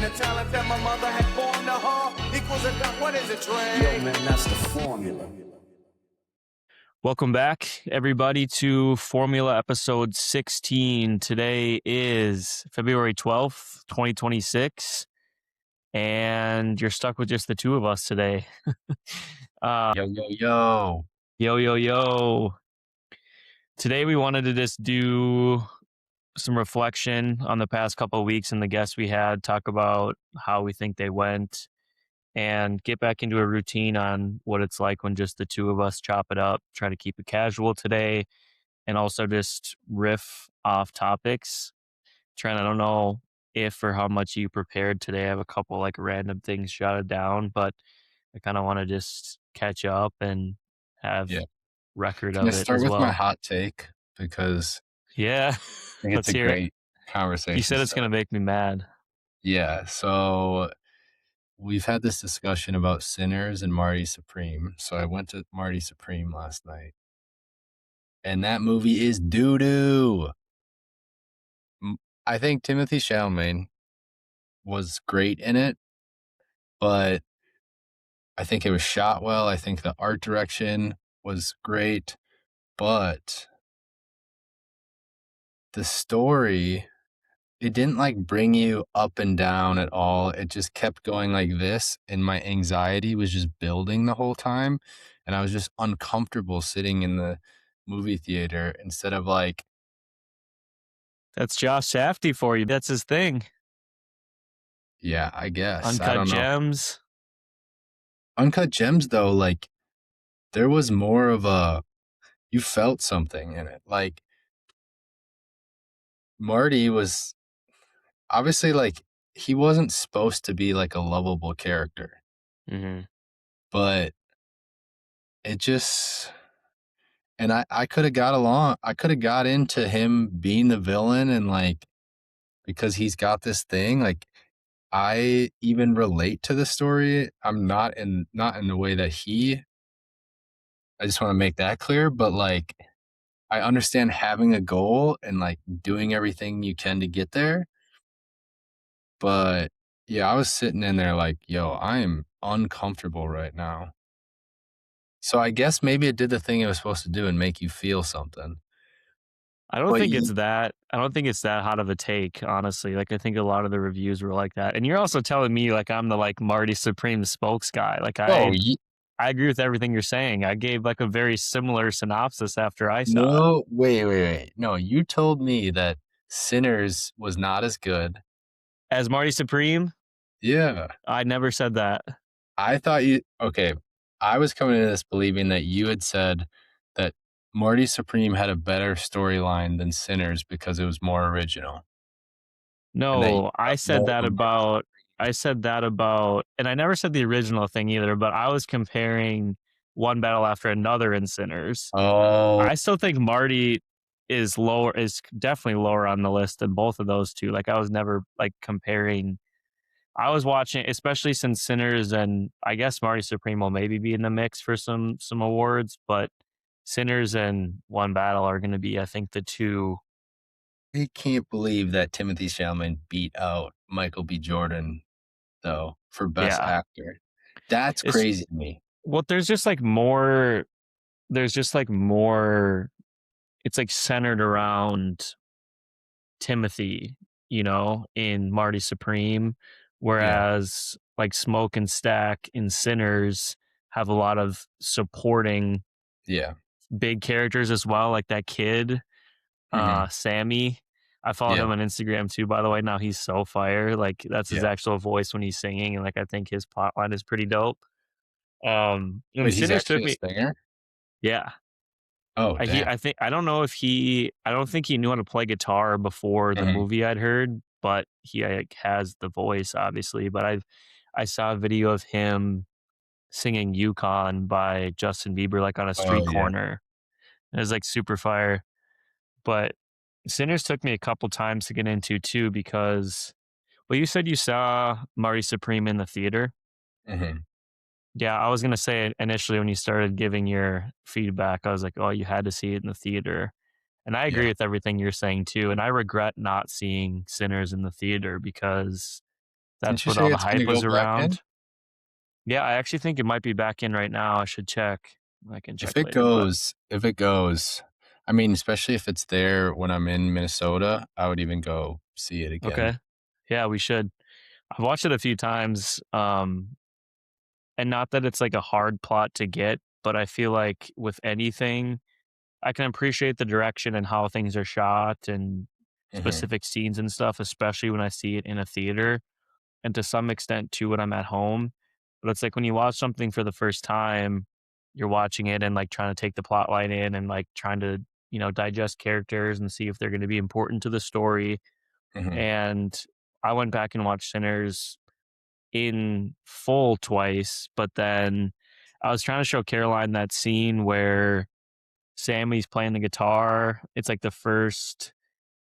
and the talent that my mother had born to her equals a duck. What is it, Trey? Yo, man, that's the formula. Welcome back, everybody, to Formula episode 16. Today is February 12th, 2026, and you're stuck with just the two of us today. Yo. Today we wanted to just do some reflection on the past couple of weeks and the guests we had, talk about how we think they went, and get back into a routine on what it's like when just the two of us chop it up, try to keep it casual today, and also just riff off topics. Trent, I don't know if or how much you prepared today. I have a couple like random things jotted down, but I kind of want to just catch up and have record Can of I it start as with well. my hot take? Because Yeah, I think let's it's a hear it. great conversation. You said it's going to make me mad. Yeah, so we've had this discussion about Sinners and Marty Supreme. So I went to Marty Supreme last night, and that movie is doo-doo. I think Timothée Chalamet was great in it, but I think it was shot well. I think the art direction was great, but the story, it didn't like bring you up and down at all. It just kept going like this, and my anxiety was just building the whole time, and I was just uncomfortable sitting in the movie theater instead of like. That's Josh Safdie for you. That's his thing. Yeah, I guess. I Uncut don't know. Gems. Uncut Gems, though, like there was more of a, you felt something in it. Like Marty was obviously like, he wasn't supposed to be like a lovable character, but it just, and I could have got along. I could have got into him being the villain, and like, because he's got this thing, like I even relate to the story. I'm not in the way that I just want to make that clear, but like I understand having a goal and like doing everything you can to get there. But yeah, I was sitting in there like, yo, I am uncomfortable right now. So I guess maybe it did the thing it was supposed to do and make you feel something. I don't think it's that hot of a take, honestly. Like I think a lot of the reviews were like that. And you're also telling me like I'm the like Marty Supreme spokes guy. Like I agree with everything you're saying. I gave like a very similar synopsis after I saw it. No, wait. No, you told me that Sinners was not as good as Marty Supreme. Yeah. I never said that. I thought I was coming into this believing that you had said that Marty Supreme had a better storyline than Sinners because it was more original. No, I said that about, and I never said the original thing either, but I was comparing one battle after another in Sinners. Oh. I still think Marty is definitely lower on the list than both of those two. Like I was never like comparing. I was watching, especially since Sinners and I guess Marty Supreme will maybe be in the mix for some awards, but Sinners and One Battle are going to be, I think, the two. I can't believe that Timothée Chalamet beat out Michael B. Jordan, though, for Best Actor. That's crazy to me. Well, there's just like more. It's like centered around Timothy, in Marty Supreme, whereas like Smoke and Stack in Sinners have a lot of supporting big characters as well, like that kid, Sammy. I follow him on Instagram too, by the way. Now he's so fire. Like that's his actual voice when he's singing, and like I think his plotline is pretty dope. Wait, he's actually a singer? Yeah. Oh, I don't think he knew how to play guitar before the movie I'd heard, but he has the voice, obviously. But I saw a video of him singing Yukon by Justin Bieber, like on a street corner. It was like super fire. But Sinners took me a couple times to get into too, because, well, you said you saw Marty Supreme in the theater. Yeah, I was going to say initially when you started giving your feedback, I was like, oh, you had to see it in the theater. And I agree with everything you're saying too. And I regret not seeing Sinners in the theater because Didn't That's you what all say the it's gonna hype was go back in? around. Yeah, I actually think it might be back in right now. I should check. I can check later, but If it goes, I mean, especially if it's there when I'm in Minnesota, I would even go see it again. okay. Yeah, we should. I've watched it a few times, and not that it's like a hard plot to get, but I feel like with anything, I can appreciate the direction and how things are shot and Mhm, specific scenes and stuff, especially when I see it in a theater and to some extent too when I'm at home. But it's like when you watch something for the first time, you're watching it and like trying to take the plot line in and like trying to, digest characters and see if they're going to be important to the story. mhm. And I went back and watched Sinners in full twice, but then I was trying to show Caroline that scene where Sammy's playing the guitar. It's like the first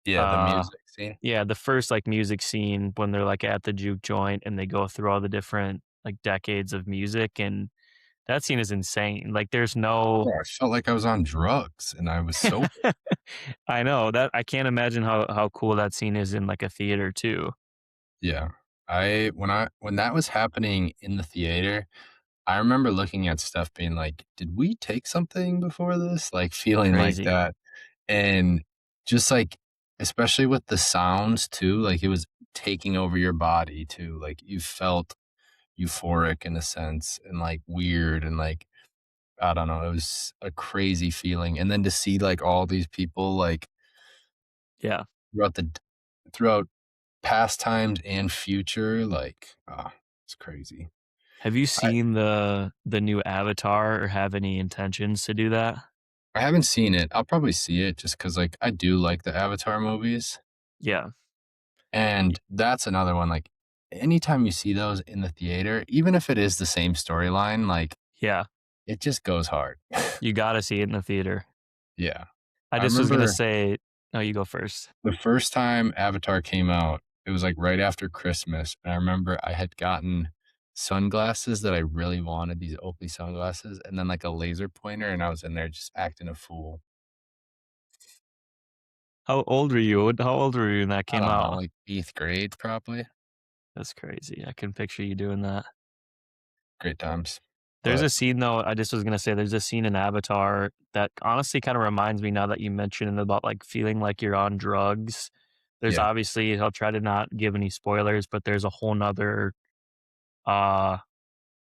Yeah, the uh music scene. yeah, the first like music scene when they're like at the juke joint and they go through all the different like decades of music, and that scene is insane. Like there's no Oh, I felt like I was on drugs and I was sober. I know that I can't imagine how cool that scene is in like a theater too. Yeah. When that was happening in the theater, I remember looking at stuff being like, "Did we take something before this?" Like, feeling like Crazy. that, and just, like, especially with the sounds too, like, it was taking over your body too, like, you felt euphoric in a sense and, like, weird and, like, I don't know, it was a crazy feeling, and then to see, like, all these people, like, Yeah. throughout the d throughout past times and future, like, it's crazy. Have you I seen the new Avatar or have any intentions to do that? I haven't seen it. I'll probably see it just because, like, I do like the Avatar movies, Yeah. and that's another one, like, anytime you see those in the theater, even if it is the same storyline, like, Yeah. it just goes hard. You gotta see it in the theater. Yeah. I I just was gonna remember say no, you go first. the first time Avatar came out, it was, like, right after Christmas, and I remember I had gotten sunglasses that I really wanted, these Oakley sunglasses, and then, like, a laser pointer, and I was in there just acting a fool. How old were you? How old were you when that I came don't know, out? like, 8th grade probably. That's crazy. I can picture you doing that. Great times. There's But a scene though, I just was gonna say there's a scene in Avatar that honestly kind of reminds me now that you mentioned about like feeling like you're on drugs. There's yeah. obviously I'll try to not give any spoilers, but there's a whole nother uh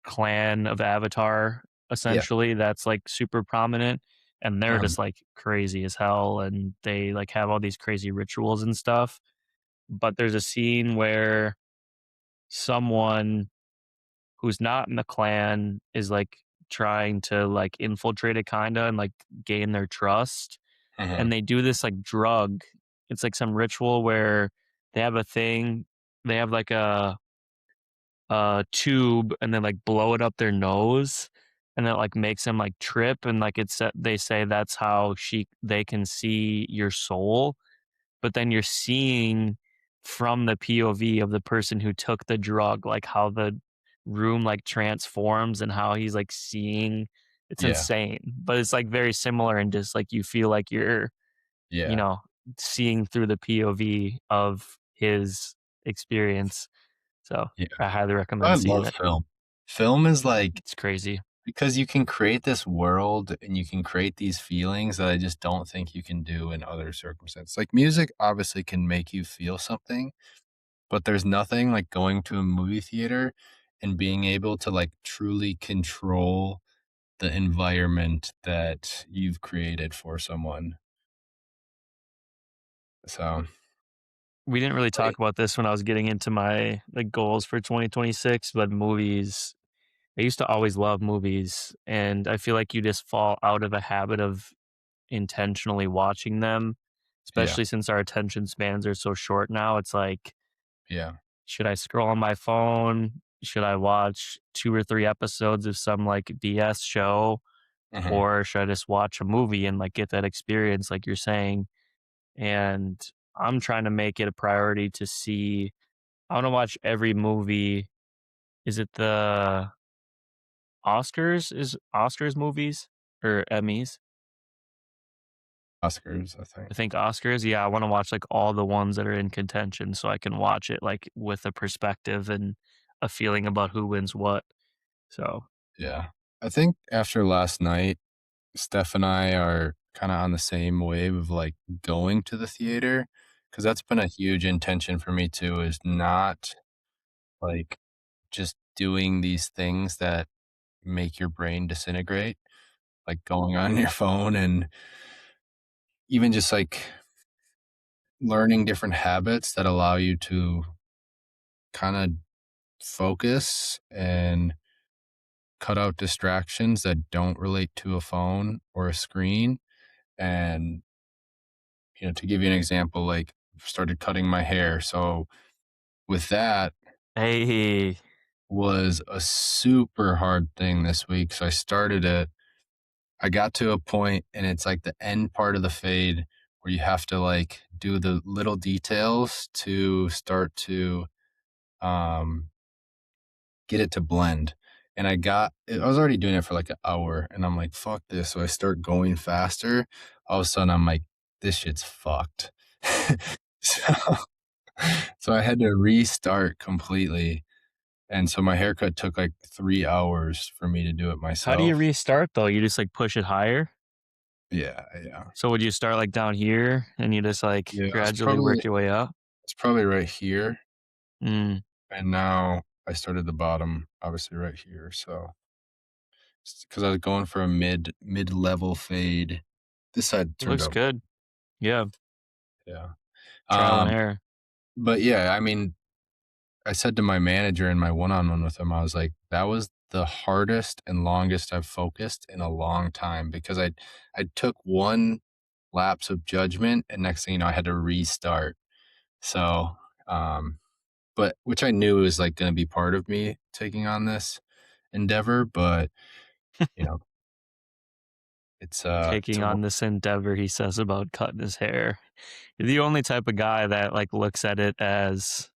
clan of Avatar Yeah. essentially that's like super prominent and they're Um, just like crazy as hell and they like have all these crazy rituals and stuff. But there's a scene where someone who's not in the clan is like trying to like infiltrate it kinda and like gain their trust. mhm. And they do this like drug. It's like some ritual where they have a thing, they have like a tube and then like blow it up their nose and it like makes them like trip and like they say that's how they can see your soul, but then you're seeing from the POV of the person who took the drug, like how the room like transforms and how he's like seeing. It's Yeah, insane, but it's like very similar and just like you feel like you're, you yeah, know, seeing through the POV of his experience. So yeah. I highly I recommend seeing love it. film. Film is like It's crazy. because you can create this world and you can create these feelings that I just don't think you can do in other circumstances. Like music obviously can make you feel something, but there's nothing like going to a movie theater and being able to like truly control the environment that you've created for someone. So, We didn't really like, talk about this when I was getting into my like goals for 2026, but movies I used to always love movies, and I feel like you just fall out of a habit of intentionally watching them, yeah, especially since our attention spans are so short now. It's like, yeah. should I scroll on my phone? Should I watch 2 or 3 episodes of some like BS show? Mhm. Or should I just watch a movie and like get that experience, like you're saying? And I'm trying to make it a priority to see, I want to watch every movie. Is it the Oscars? Is Oscars movies or Emmys? Oscars, I think. I think Oscars. Yeah, I want to watch like all the ones that are in contention so I can watch it like with a perspective and a feeling about who wins what. So Yeah. I think after last night, Steph and I are kinda on the same wave of, like, going to the theater, because that's been a huge intention for me too, is not, like, just doing these things that make your brain disintegrate, like going on your phone and even just, like, learning different habits that allow you to kinda focus and cut out distractions that don't relate to a phone or a screen, and to give you an example, like, started cutting my hair. So with that hey, was a super hard thing this week. So I started it. I got to a point and it's like the end part of the fade where you have to like do the little details to start to um get it to blend. And I was already doing it for like an hour and I'm like, fuck this. So I start going faster. All of a sudden I'm like, this shit's fucked. so So I had to restart completely, and so my haircut took, like, 3 hours for me to do it how do you myself. restart though? You just like push it higher? Yeah, yeah. So would you start like down here and you just like Yeah, gradually work your way up? it's probably right here, Mm, and now I started the bottom, obviously, right here, so because I was going for a mid-level fade. This side turned looks out good. Yeah, yeah. trial and Um, error. but yeah, I mean, I said to my manager in my one-on-one with him, I was like, "That was the hardest and longest I've focused in a long time," because I took one lapse of judgment, and next thing you know, I had to restart. So, um, but which I knew was, like, gonna be part of me taking on this endeavor, but, you know, it's Taking a on this endeavor, he says about cutting his hair. You're the only type of guy that like looks at it as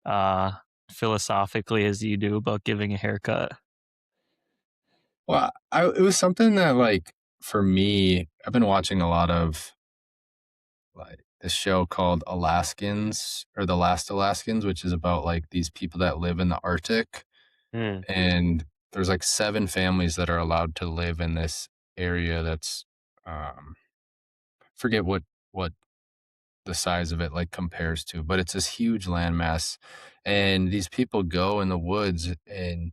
uh philosophically as you do about giving a haircut. well, it was something that, like, for me, I've been watching a lot of like this show called Alaskans or The Last Alaskans, which is about like these people that live in the Arctic. Mm. And there's like 7 families that are allowed to live in this area that's forget what the size of it like compares to, but it's this huge landmass. And these people go in the woods and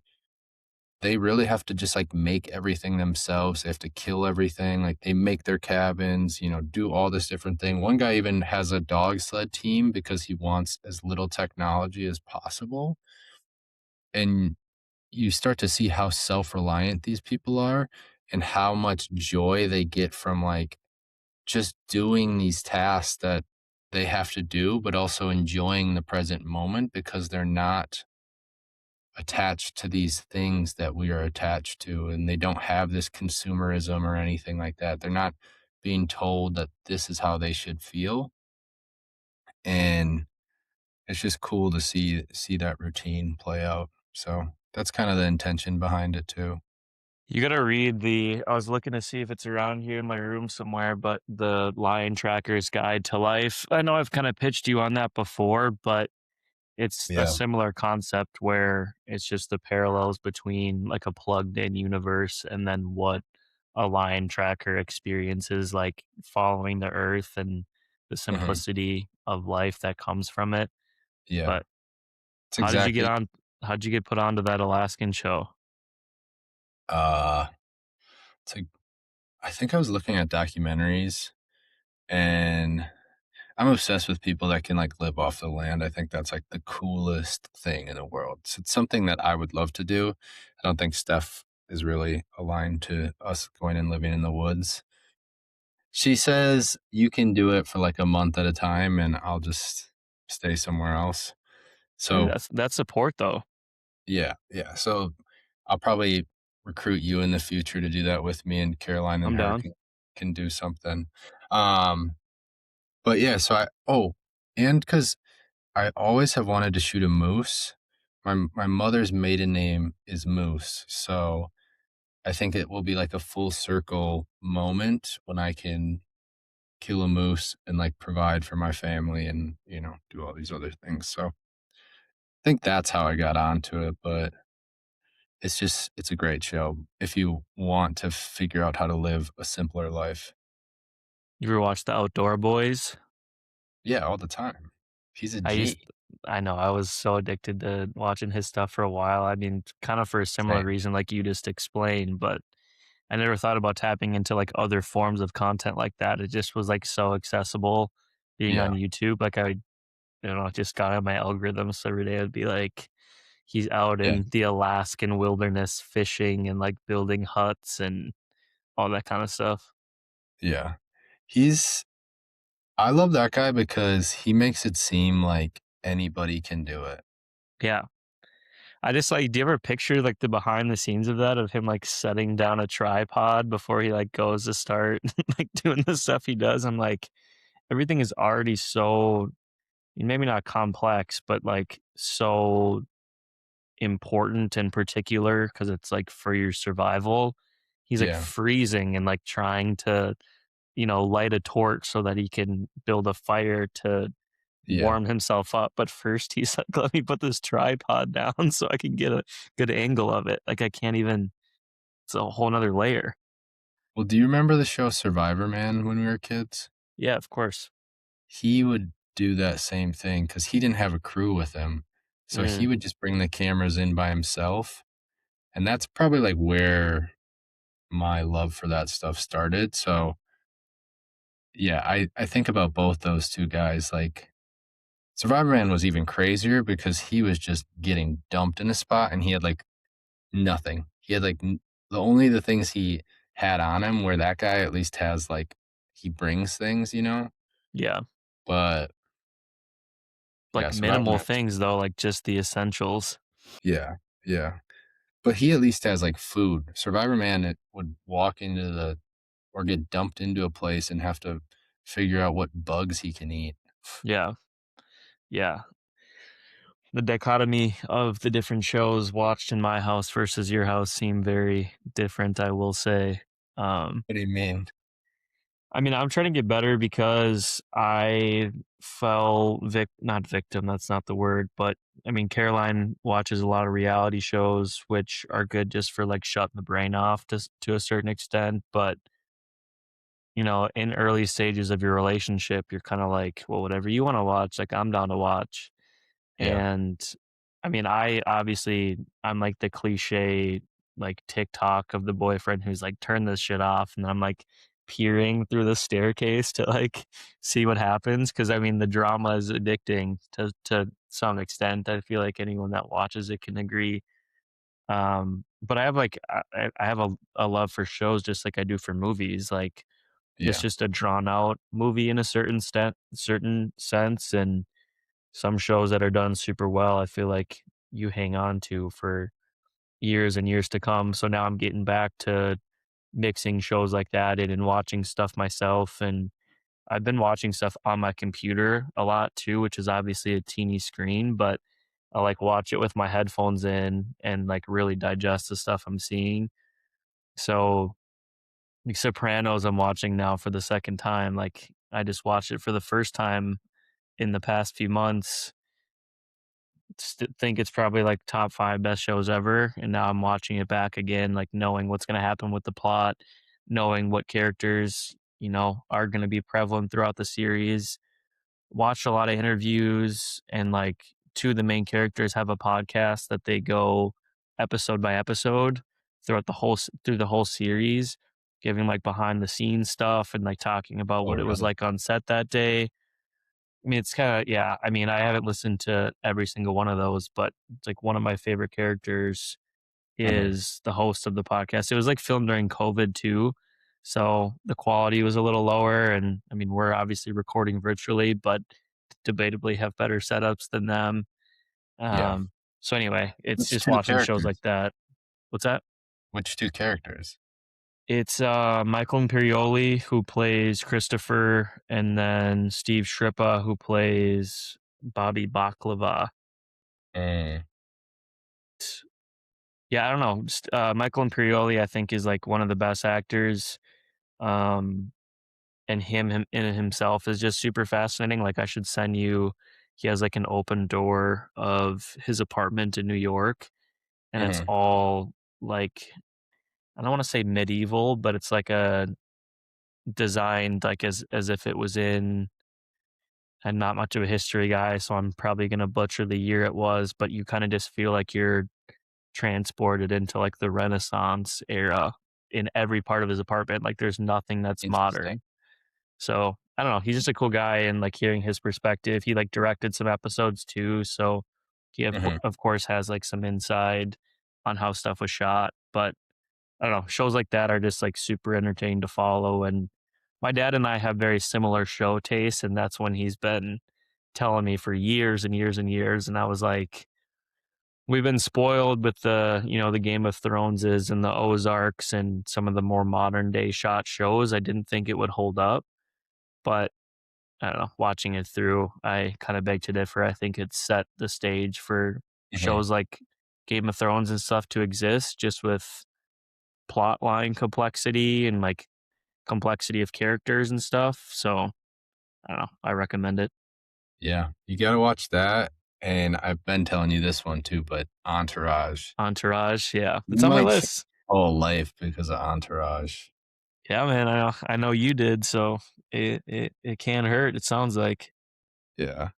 they really have to just like make everything themselves. They have to kill everything. Like they make their cabins, do all this different thing. One guy even has a dog sled team because he wants as little technology as possible. And you start to see how self-reliant these people are and how much joy they get from like just doing these tasks that they have to do, but also enjoying the present moment because they're not attached to these things that we are attached to, and they don't have this consumerism or anything like that. They're not being told that this is how they should feel, and it's just cool to see that routine play out. So that's kind of the intention behind it too. You gotta read I was looking to see if it's around here in my room somewhere, but the Lion Tracker's Guide to Life. I know I've kind of pitched you on that before, but it's a Yeah. similar concept where it's just the parallels between like a plugged in universe and then what a lion tracker experiences like following the earth and the Mhm. simplicity of life that comes from it. Yeah. But It's how did you get exactly on how'd you get put onto that Alaskan show? uh it's like I think I was looking at documentaries and I'm obsessed with people that can like live off the land. I think that's like the coolest thing in the world. So it's something that I would love to do. I don't think Steph is really aligned to us going and living in the woods. She says you can do it for like a month at a time and I'll just stay somewhere else. Hey, So that's support though. yeah, yeah. So I'll probably recruit you in the future to do that with me and Caroline and I'm her down. can do something. Um, but yeah, and because I always have wanted to shoot a moose. My mother's maiden name is Moose, so I think it will be like a full circle moment when I can kill a moose and like provide for my family and, do all these other things. So I think that's how I got onto it, but it's a great show if you want to figure out how to live a simpler life. You ever watch The Outdoor Boys? Yeah, all the time. He's a I used G. I know, I was so addicted to watching his stuff for a while. I mean, kind of for a similar Same. reason like you just explained, but I never thought about tapping into, like, other forms of content like that. It just was, like, so accessible being on Yeah, YouTube. Like, it just got on my algorithm, so every day it'd be like, he's out yeah, in the Alaskan wilderness fishing and, like, building huts and all that kinda stuff. yeah. He's I love that guy because he makes it seem like anybody can do it. Yeah. I just, like, do you ever picture, like, the behind the scenes of that, of him, like, setting down a tripod before he, like, goes to start, like, doing the stuff he does? I'm like, everything is already so maybe not complex, but, like, so important and particular because it's, like, for your survival. He's, like, Yeah, freezing and, like, trying to, light a torch so that he can build a fire to yeah. warm himself up, but first he's like, "Let me put this tripod down so I can get a good angle of it." Like, I can't even it's a whole 'nother layer. Well, do you remember the show Survivor Man when we were kids? Yeah, of course. He would do that same thing because he didn't have a crew with him. So he Mm, would just bring the cameras in by himself. And that's probably like where my love for that stuff started. So yeah, I think about both those two guys. Like Survivor Man was even crazier because he was just getting dumped in a spot and he had like nothing. He had like the things he had on him where that guy at least has like he brings things. yeah. But yeah, Like, Survivor minimal Man. things, though, like, just the essentials. Yeah, yeah. But he at least has, like, food. Survivor Man, it would walk into the or get dumped into a place and have to figure out what bugs he can eat. Yeah, yeah. The dichotomy of the different shows watched in my house versus your house seem very different, I will say. Um What do you mean? I mean, I'm trying to get better because I fell not victim, that's not the word, but I mean, Caroline watches a lot of reality shows, which are good just for like shutting the brain off to a certain extent. But, in early stages of your relationship, you're kind of like, well, whatever you want to watch, like I'm down to watch. Yeah, And I mean, I'm like the cliche, like TikTok of the boyfriend who's like, turn this shit off. And then I'm like peering through the staircase to like see what happens. Cause I mean, the drama is addicting to some extent. I feel like anyone that watches it can agree. But I have like, I have a love for shows just like I do for movies. Like it's yeah, just a drawn out movie in a certain sense. And some shows that are done super well, I feel like you hang on to for years and years to come. So now I'm getting back to mixing shows like that in and watching stuff myself. And I've been watching stuff on my computer a lot too, which is obviously a teeny screen, but I like watch it with my headphones in and like really digest the stuff I'm seeing. So like Sopranos, I'm watching now for the second time. Like I just watched it for the first time in the past few months think it's probably like top 5 best shows ever, and now I'm watching it back again, like knowing what's gonna happen with the plot, knowing what characters, are gonna be prevalent throughout the series. Watched a lot of interviews, and like 2 of the main characters have a podcast that they go episode by episode through the whole series, giving like behind the scenes stuff and like talking about oh, what it was really? like on set that day. I mean, it's kinda yeah, I mean, I haven't listened to every single one of those, but it's like one of my favorite characters Mhm. is the host of the podcast. It was, like, filmed during COVID too, so the quality was a little lower, and, I mean, we're obviously recording virtually, but debatably have better setups than them. Yeah. Um, so anyway, it's Which just 2 watching shows like characters? that. What's that? Which 2 characters? It's, Michael Imperioli, who plays Christopher, and then Steve Shrippa, who plays Bobby Baklava. Mm, Yeah, I don't know. Just, Michael Imperioli, I think, is like one of the best actors. Um, and him in himself is just super fascinating. Like I should send you. He has like an open door of his apartment in New York, and it's Mhm. all like I don't want to say medieval, but it's like a designed like as if it was in. I'm not much of a history guy, so I'm probably gonna butcher the year it was, but you kind of just feel like you're transported into like the Renaissance era in every part of his apartment. Like there's nothing that's modern. Interesting. So I don't know. He's just a cool guy, and like hearing his perspective, he like directed some episodes too. So he Mhm. of course has like some inside on how stuff was shot. But I don't know. Shows like that are just like super entertaining to follow. And my dad and I have very similar show tastes, and that's when he's been telling me for years and years and years. And I was like, we've been spoiled with the Game of Throneses and the Ozarks and some of the more modern day shot shows. I didn't think it would hold up, but I don't know, watching it through, I kind of beg to differ. I think it set the stage for Mhm. shows like Game of Thrones and stuff to exist, just with plot line complexity and like complexity of characters and stuff. So I don't know. I recommend it. Yeah, you gotta watch that, and I've been telling you this one too, but Entourage. Entourage, yeah, it's You on my might change list. your whole life because of Entourage. Yeah, man, I know you did, so it can't hurt. It sounds like. Yeah.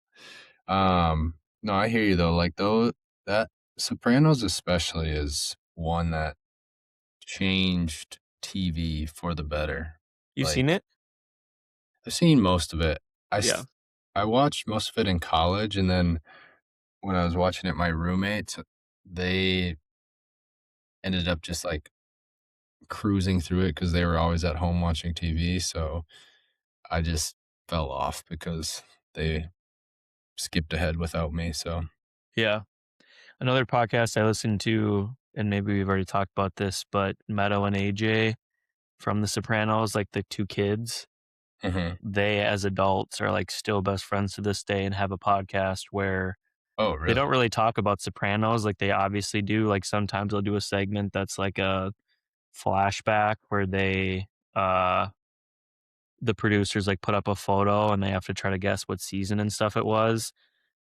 No, I hear you though. Like though that Sopranos especially is one that changed TV for the better. You've seen Like it? I've seen most of it. I Yeah. s- I watched most of it in college, and then when I was watching it, my roommates they ended up just like cruising through it because they were always at home watching TV. So I just fell off because they skipped ahead without me. So Yeah. Another podcast I listened to, and maybe we've already talked about this, but Meadow and AJ from The Sopranos, like the two kids, Mhm. they as adults are like still best friends to this day and have a podcast where Oh, they really? don't really talk about Sopranos like they obviously do. Like sometimes they'll do a segment that's like a flashback where uh the producers like put up a photo and they have to try to guess what season and stuff it was.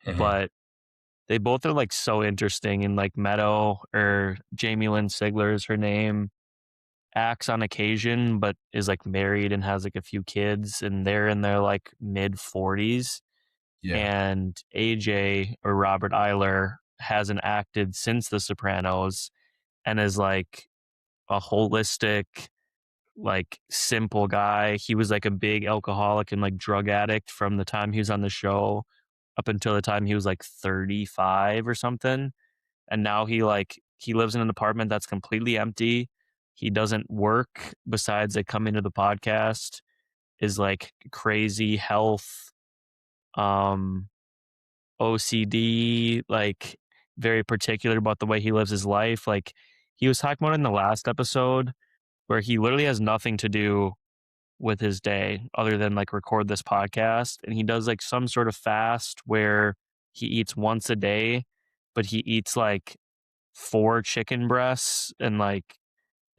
Mhm. But they both are like so interesting, and like Meadow or Jamie Lynn Sigler is her name, acts on occasion but is like married and has like a few kids, and they're in their like mid 40s. Yeah. And AJ or Robert Eiler hasn't acted since The Sopranos and is like a holistic, like simple guy. He was like a big alcoholic and like drug addict from the time he was on the show up until the time he was like 35 or something. And now he lives in an apartment that's completely empty. He doesn't work besides like coming to the podcast, is like crazy health, um, OCD, like very particular about the way he lives his life. Like he was talking about in the last episode where he literally has nothing to do with his day other than like record this podcast. And he does like some sort of fast where he eats once a day, but he eats like 4 chicken breasts and like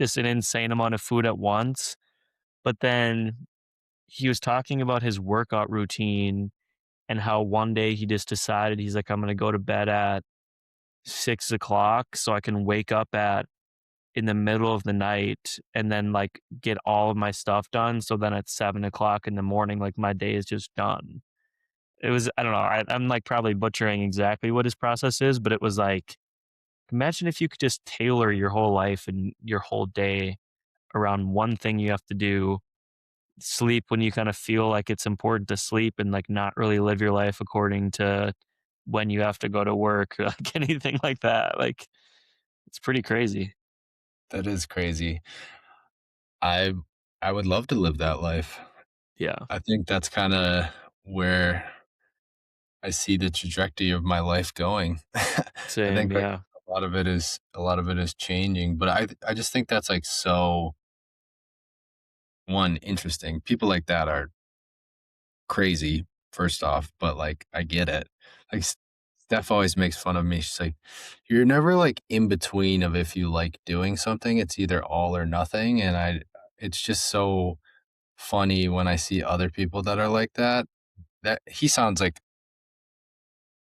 just an insane amount of food at once. But then he was talking about his workout routine and how one day he just decided he's like, I'm going to go to bed at 6 o'clock so I can wake up at in the middle of the night and then like get all of my stuff done. So then at 7 o'clock in the morning, like my day is just done. It was, I don't know. I'm like probably butchering exactly what his process is, but it was like, imagine if you could just tailor your whole life and your whole day around one thing you have to do, sleep when you kind of feel like it's important to sleep and like not really live your life according to when you have to go to work or like anything like that. Like it's pretty crazy. That is crazy. I I would love to live that life. Yeah. I think that's kinda where I see the trajectory of my life going. I Same. think, like, Yeah. a lot of it is changing, but I just think that's, like, so, one, interesting. People like that are crazy, first off, but, like, I get it. Like, Steph always makes fun of me. She's like, "You're never, like, in between of if you like doing something, it's either all or nothing," and I it's just so funny when I see other people that are like that. That he sounds like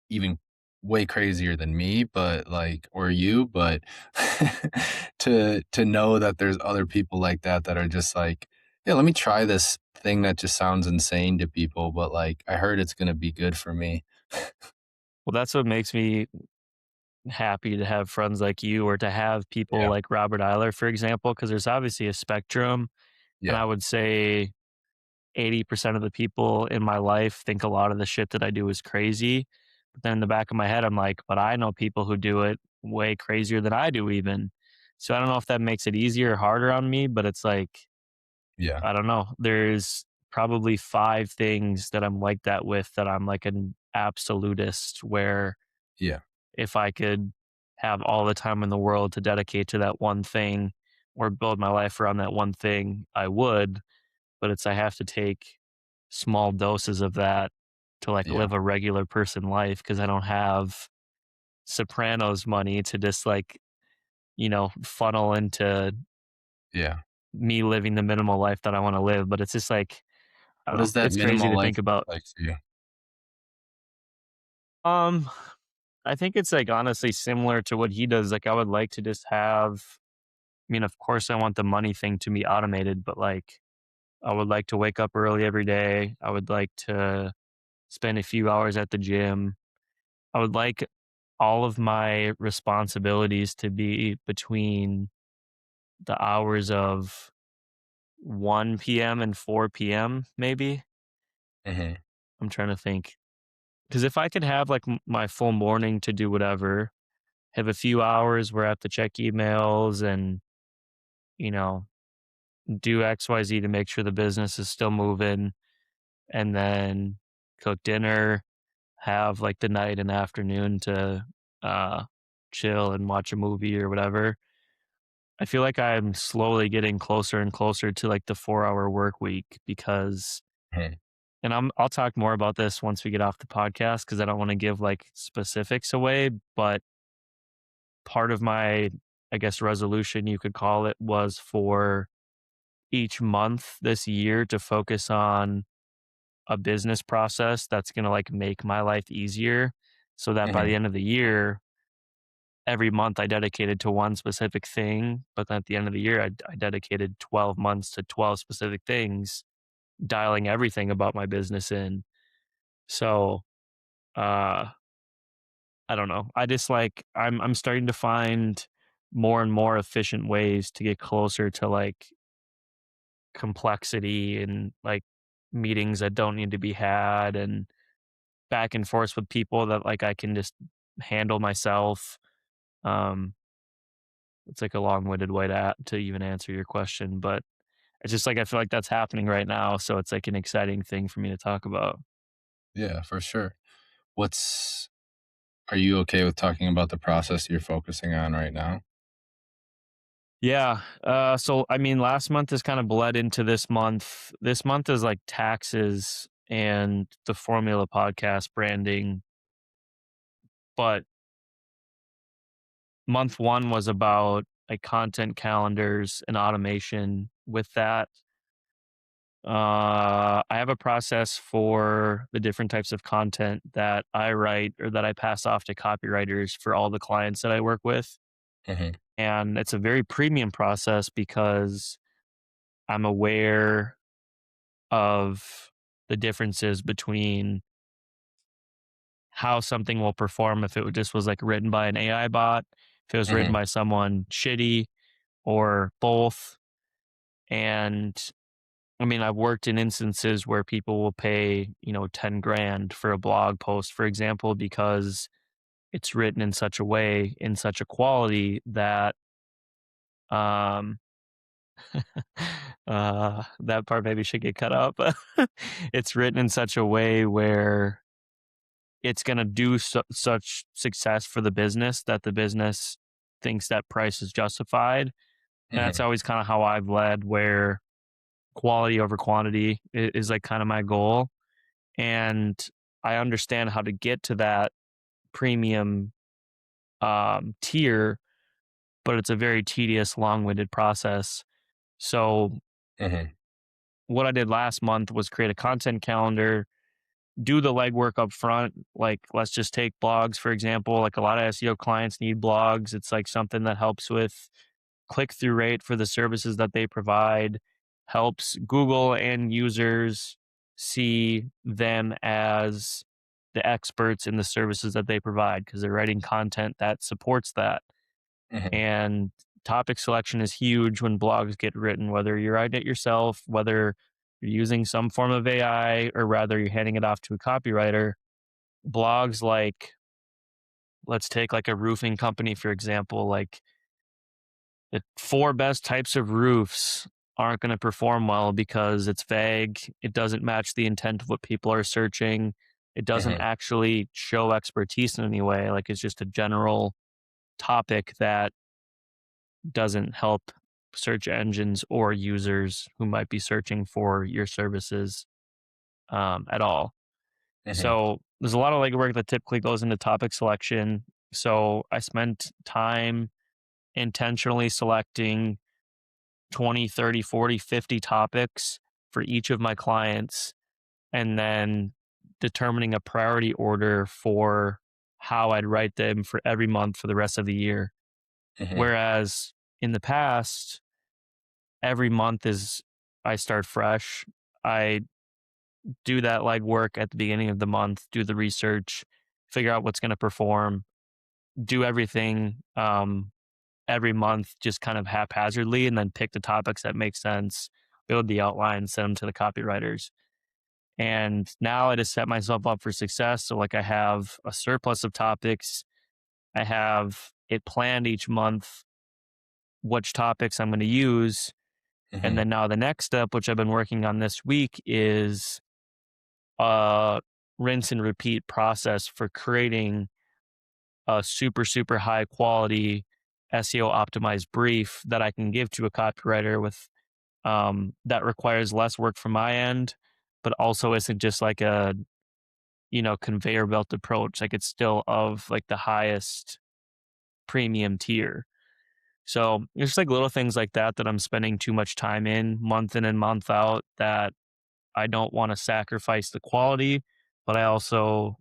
even way crazier than me, but like, or you, but to know that there's other people like that that are just like, yeah, let me try this thing that just sounds insane to people, but like I heard it's gonna be good for me. Well, that's what makes me happy to have friends like you or to have people Yeah. like Robert Eiler, for example, because there's obviously a spectrum. And Yeah. I would say 80% of the people in my life think a lot of the shit that I do is crazy. But then in the back of my head, I'm like, but I know people who do it way crazier than I do, even. So I don't know if that makes it easier or harder on me, but it's like, Yeah. I don't know. There's probably 5 things that I'm like that with that I'm like an absolutist where Yeah. if I could have all the time in the world to dedicate to that one thing or build my life around that one thing, I would. But it's I have to take small doses of that to like Yeah. live a regular person life because I don't have Sopranos money to just like, funnel into Yeah. me living the minimal life that I want to live. But it's just like, I What don't know. does that It's crazy minimal to life think about. look like to you? Um, I think it's like honestly similar to what he does. Like I would like to just have, I mean, of course I want the money thing to be automated, but like I would like to wake up early every day. I would like to spend a few hours at the gym. I would like all of my responsibilities to be between the hours of 1 p.m. and 4 p.m. maybe. Hmm. I'm trying to think. Because if I could have like my full morning to do whatever, have a few hours where I have to check emails and, you know, do XYZ to make sure the business is still moving, and then cook dinner, have like the night and afternoon to uh, chill and watch a movie or whatever. I feel like I'm slowly getting closer and closer to like the 4-hour work week because, Hmm. and I'll talk more about this once we get off the podcast because I don't want to give like specifics away, but part of my, I guess, resolution, you could call it, was for each month this year to focus on a business process that's going to like make my life easier so that by Hmm. the end of the year, every month I dedicated to one specific thing. But then at the end of the year, I dedicated 12 months to 12 specific things, dialing everything about my business in. So, uh, I don't know. I just like, I'm starting to find more and more efficient ways to get closer to like complexity and like meetings that don't need to be had and back and forth with people that like I can just handle myself. Um, it's like a long-winded way to even answer your question, but it's just like I feel like that's happening right now, so it's like an exciting thing for me to talk about. Yeah, for sure. What's Are you okay with talking about the process you're focusing on right now? Yeah. So I mean, last month has kind of bled into this month. This month is like taxes and the Formula podcast branding, but month one was about like content calendars and automation with that. I have a process for the different types of content that I write or that I pass off to copywriters for all the clients that I work with. Hmm. And it's a very premium process because I'm aware of the differences between how something will perform if it just was like written by an AI bot, if it was written Hmm. by someone shitty, or both. And I mean, I've worked in instances where people will pay, 10 grand for a blog post, for example, because it's written in such a way, in such a quality that, um, that part maybe should get cut out, but it's written in such a way where it's going to do such success for the business that the business thinks that price is justified. And that's Hmm. always kind of how I've led, where quality over quantity is like kind of my goal. And I understand how to get to that premium tier, but it's a very tedious, long-winded process. So Hmm. what I did last month was create a content calendar, do the legwork up front. Like, let's just take blogs, for example. Like, a lot of SEO clients need blogs. It's like something that helps with click through rate for the services that they provide, helps Google and users see them as the experts in the services that they provide because they're writing content that supports that. Mhm. And topic selection is huge when blogs get written, whether you're writing it yourself, whether you're using some form of AI, or rather you're handing it off to a copywriter. Blogs like, let's take like a roofing company, for example, like the 4 best types of roofs aren't going to perform well because it's vague. It doesn't match the intent of what people are searching. It doesn't Mhm. actually show expertise in any way. Like, it's just a general topic that doesn't help search engines or users who might be searching for your services at all. Mhm. So there's a lot of legwork that typically goes into topic selection. So I spent time intentionally selecting 20, 30, 40, 50 topics for each of my clients, and then determining a priority order for how I'd write them for every month for the rest of the year. Mhm. Whereas in the past, every month is I start fresh. I do that legwork at the beginning of the month, do the research, figure out what's going to perform, do everything every month, just kind of haphazardly, and then pick the topics that make sense, build the outline, send them to the copywriters. And now I just set myself up for success. So, like, I have a surplus of topics. I have it planned each month, which topics I'm going to use. And Mhm. then now the next step, which I've been working on this week, is a rinse and repeat process for creating a super, super high quality SEO optimized brief that I can give to a copywriter with that requires less work from my end, but also isn't just like a, conveyor belt approach. Like, it's still of like the highest premium tier. So it's like little things like that that I'm spending too much time in and month out, that I don't want to sacrifice the quality, but I also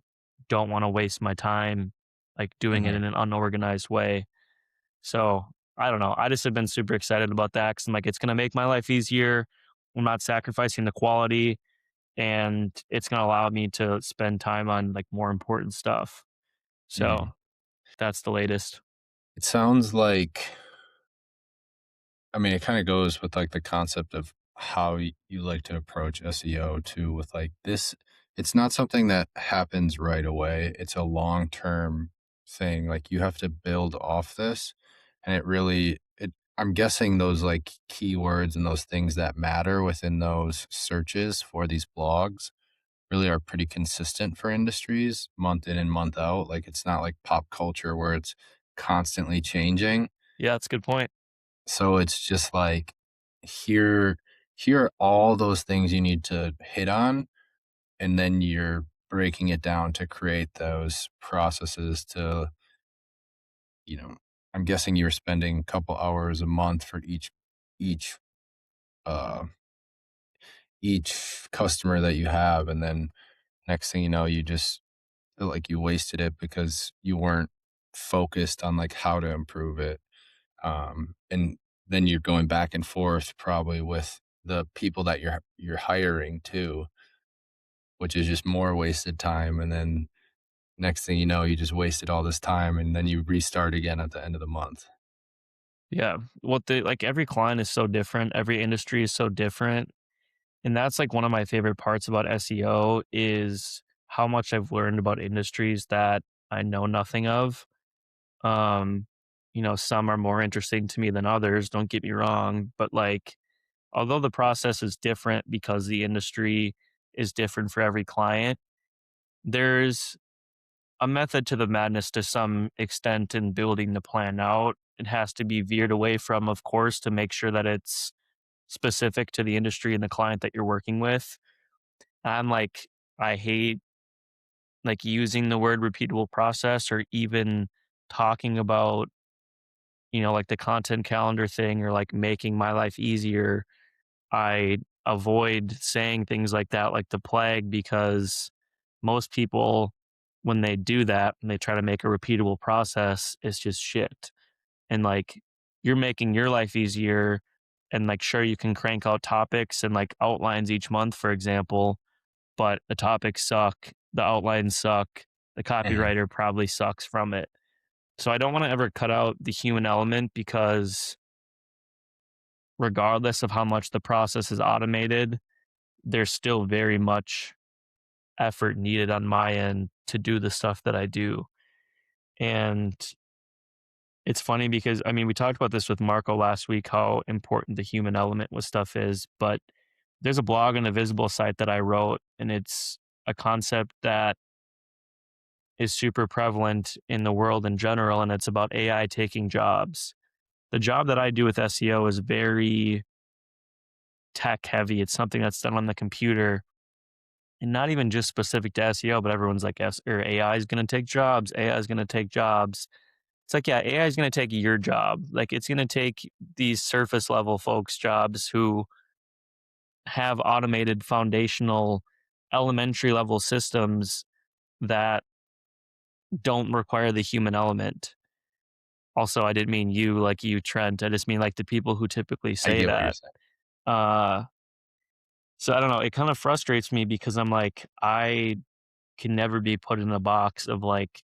don't want to waste my time like doing it Mhm. in an unorganized way. So I don't know. I just have been super excited about that because I'm like, it's going to make my life easier. I'm not sacrificing the quality, and it's going to allow me to spend time on like more important stuff. So Mhm. that's the latest. It sounds like, I mean, it kinda goes with, like, the concept of how you like to approach SEO too with, like, this it's not something that happens right away, it's a long-term thing, like, you have to build off this, and I'm guessing those, like, keywords and those things that matter within those searches for these blogs really are pretty consistent for industries month in and month out, like, it's not like pop culture where it's constantly changing. Yeah, that's a good point. So it's just like, here here are all those things you need to hit on, and then you're breaking it down to create those processes to, you know, I'm guessing you're spending a couple hours a month for each uh each customer that you have, and then next thing you know, you just feel like you wasted it because you weren't focused on like how to improve it. And then you're going back and forth probably with the people that you're hiring too, which is just more wasted time. And then next thing you know, you just wasted all this time, and then you restart again at the end of the month. Yeah. What the like every client is so different, every industry is so different. And that's like one of my favorite parts about SEO is how much I've learned about industries that I know nothing of. Um, some are more interesting to me than others, don't get me wrong, but like, although the process is different because the industry is different for every client, there's a method to the madness to some extent in building the plan out. It has to be veered away from, of course, to make sure that it's specific to the industry and the client that you're working with. I'm like, I hate like using the word repeatable process or even talking about, like the content calendar thing or like making my life easier. I avoid saying things like that, like the plague, because most people, when they do that and they try to make a repeatable process, it's just shit. And like you're making your life easier, and like sure you can crank out topics and like outlines each month, for example, but the topics suck, the outlines suck, the Mhm. copywriter probably sucks from it. So I don't want to ever cut out the human element, because regardless of how much the process is automated, there's still very much effort needed on my end to do the stuff that I do. And it's funny because I mean, we talked about this with Marco last week, how important the human element with stuff is, but there's a blog on the Visible site that I wrote, and it's a concept that is super prevalent in the world in general, and it's about AI taking jobs. The job that I do with SEO is very tech heavy. It's something that's done on the computer, and not even just specific to SEO, but everyone's like, or AI is going to take jobs. AI is going to take jobs. It's like, yeah, AI is going to take your job. Like, it's going to take these surface level folks' jobs who have automated foundational elementary level systems that don't require the human element. Also, I didn't mean you, like you, Trent. I just mean like the people who typically I say get what you're that. saying. Uh, so I don't know. It kind of frustrates me because I'm like, I can never be put in a box of like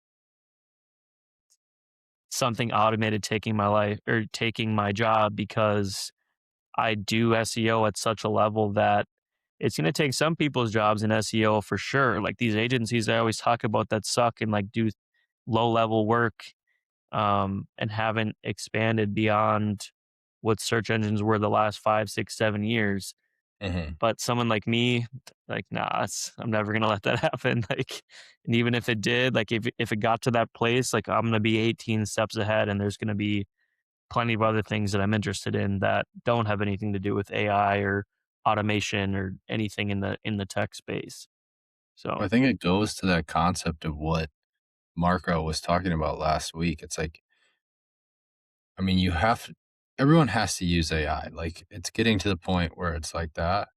something automated taking my life or taking my job, because I do SEO at such a level that it's going to take some people's jobs in SEO for sure. Like these agencies I always talk about that suck and like do low level work, and haven't expanded beyond what search engines were the last 5, 6, 7 years. Mhm. But someone like me, like, nah, I'm never gonna let that happen. Like, and even if it did, like, if it got to that place, like, I'm gonna be 18 steps ahead, and there's gonna be plenty of other things that I'm interested in that don't have anything to do with AI or automation or anything in the tech space. So I think it goes to that concept of what Marco was talking about last week. It's like, I mean, everyone has to use AI. Like, it's getting to the point where it's like that.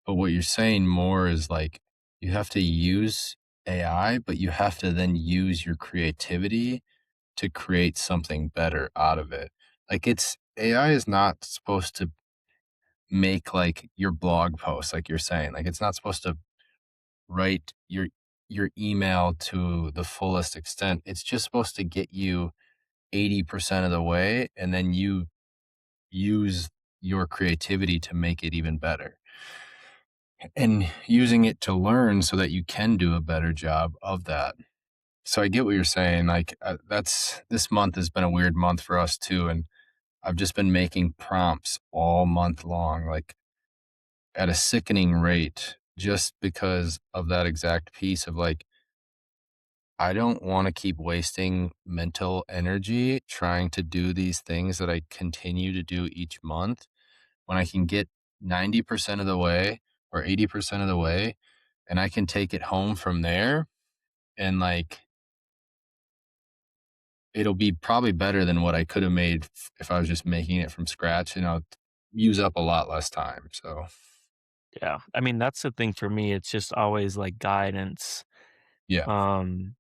But what you're saying more is like, you have to use AI, but you have to then use your creativity to create something better out of it. Like, AI is not supposed to make like your blog post, like you're saying. Like, it's not supposed to write your email to the fullest extent. It's just supposed to get you 80% of the way, and then you use your creativity to make it even better, and using it to learn so that you can do a better job of that. So I get what you're saying. Like, that's this month has been a weird month for us too, and I've just been making prompts all month long, like at a sickening rate, just because of that exact piece of like, I don't want to keep wasting mental energy trying to do these things that I continue to do each month when I can get 90% of the way or 80% of the way, and I can take it home from there, and like it'll be probably better than what I could have made if I was just making it from scratch, and I'll use up a lot less time. So, yeah, I mean, that's the thing for me. It's just always like guidance. yeah, Um,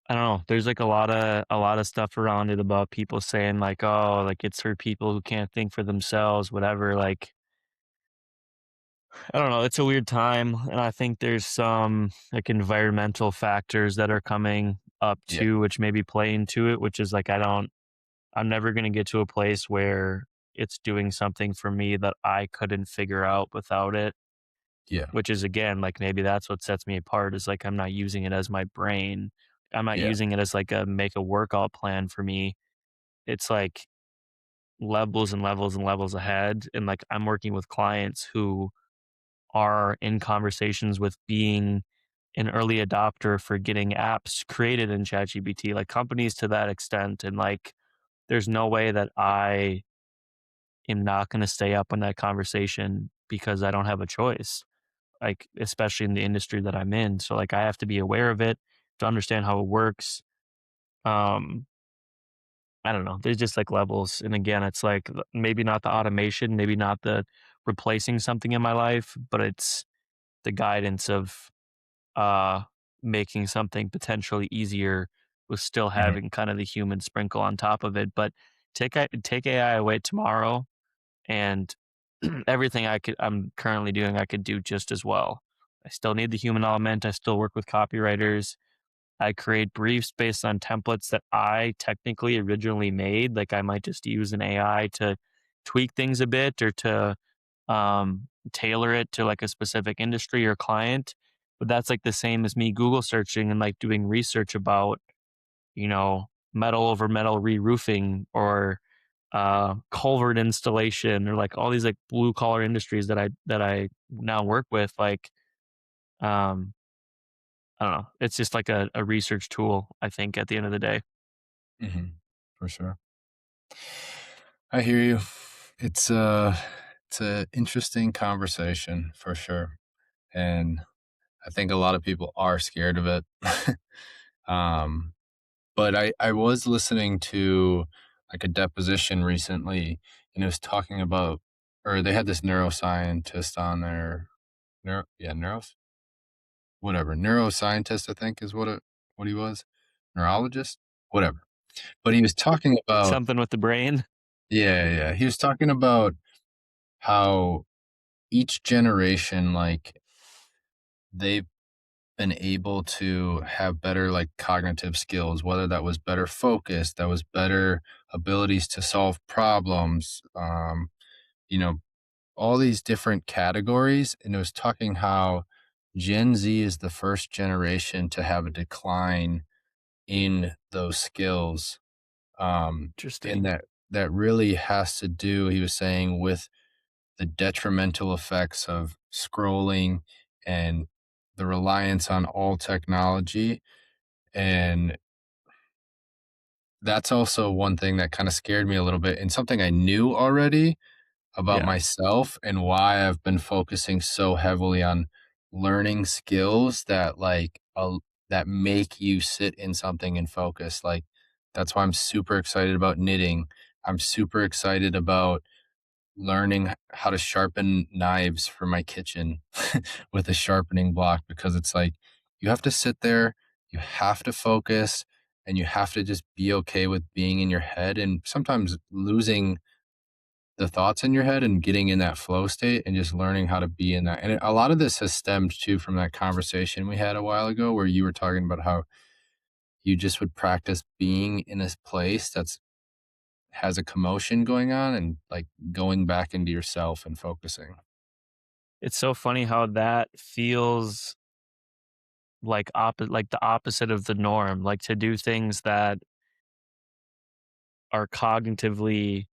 I don't know. There's like a lot of stuff around it about people saying like, oh, like it's for people who can't think for themselves, whatever. Like, I don't know. It's a weird time, and I think there's some like environmental factors that are coming up yeah, too, which maybe play into it. Which is like, I'm never gonna get to a place where it's doing something for me that I couldn't figure out without it. yeah, Which is again, like maybe that's what sets me apart, is like I'm not using it as my brain. I'm not yeah, using it as like a make a workout plan for me. It's like levels and levels and levels ahead. And like I'm working with clients who are in conversations with being an early adopter for getting apps created in ChatGPT, like companies to that extent. And like there's no way that I am not going to stay up on that conversation, because I don't have a choice, like especially in the industry that I'm in. So like I have to be aware of it to understand how it works. Um, I don't know. There's just like levels, and again, it's like maybe not the automation, maybe not the replacing something in my life, but it's the guidance of uh making something potentially easier with still Mhm. having kind of the human sprinkle on top of it. But take AI away tomorrow, and everything I'm currently doing I could do just as well. I still need the human element. I still work with copywriters. I create briefs based on templates that I technically originally made. Like I might just use an AI to tweak things a bit or to tailor it to like a specific industry or client. But that's like the same as me Google searching and like doing research about, metal over metal re-roofing or culvert installation or like all these like blue collar industries that I now work with. Like, um, I don't know. It's just like a research tool, I think, at the end of the day. Mhm. For sure. I hear you. It's a interesting conversation for sure. And I think a lot of people are scared of it. um, but I was listening to like a deposition recently, and it was talking about, or they had this neuroscientist on there, neuroscientist, I think is what he was, neurologist, whatever. But he was talking about, Something with the brain. yeah, he was talking about how each generation, like they've been able to have better like cognitive skills, whether that was better focus, that was better abilities to solve problems, you know, all these different categories. And it was talking how Gen Z is the first generation to have a decline in those skills. And Interesting. that really has to do, he was saying, with the detrimental effects of scrolling and the reliance on all technology. And that's also one thing that kind of scared me a little bit and something I knew already about Yeah. myself and why I've been focusing so heavily on learning skills that that make you sit in something and focus. Like that's why I'm super excited about knitting. I'm super excited about learning how to sharpen knives for my kitchen with a sharpening block, because it's like you have to sit there, you have to focus, and you have to just be okay with being in your head and sometimes losing the thoughts in your head and getting in that flow state and just learning how to be in that. And a lot of this has stemmed too from that conversation we had a while ago where you were talking about how you just would practice being in a place that's has a commotion going on and like going back into yourself and focusing. It's so funny how that feels like the opposite of the norm, like to do things that are cognitively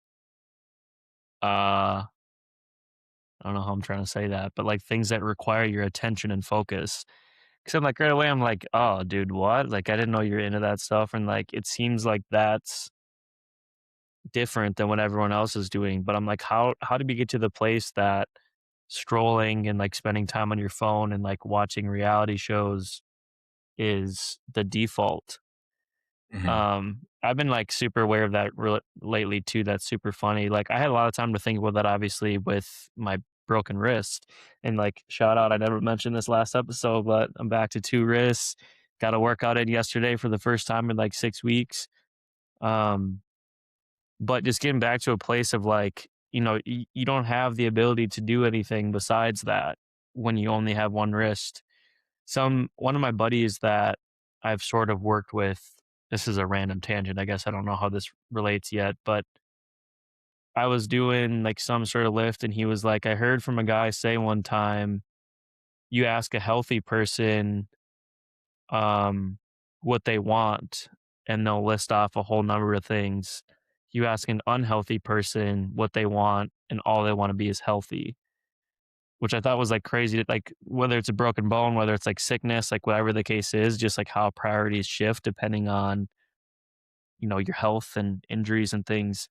I don't know how I'm trying to say that, but like things that require your attention and focus. Cause I'm like right away, I'm like, oh dude, what? Like I didn't know you're into that stuff. And like it seems like that's different than what everyone else is doing. But I'm like, how did we get to the place that scrolling and like spending time on your phone and like watching reality shows is the default? Mhm. I've been like super aware of that lately too. That's super funny. Like I had a lot of time to think about that, obviously, with my broken wrist. And like, shout out, I never mentioned this last episode, but I'm back to two wrists. Got a workout in yesterday for the first time in like 6 weeks. Um, but just getting back to a place of like, you don't have the ability to do anything besides that when you only have one wrist. One of my buddies that I've sort of worked with, this is a random tangent. I guess I don't know how this relates yet, but I was doing like some sort of lift and he was like, I heard from a guy say one time, you ask a healthy person um what they want and they'll list off a whole number of things. You ask an unhealthy person what they want and all they want to be is healthy, which I thought was like crazy. Like whether it's a broken bone, whether it's like sickness, like whatever the case is, just like how priorities shift depending on, your health and injuries and things.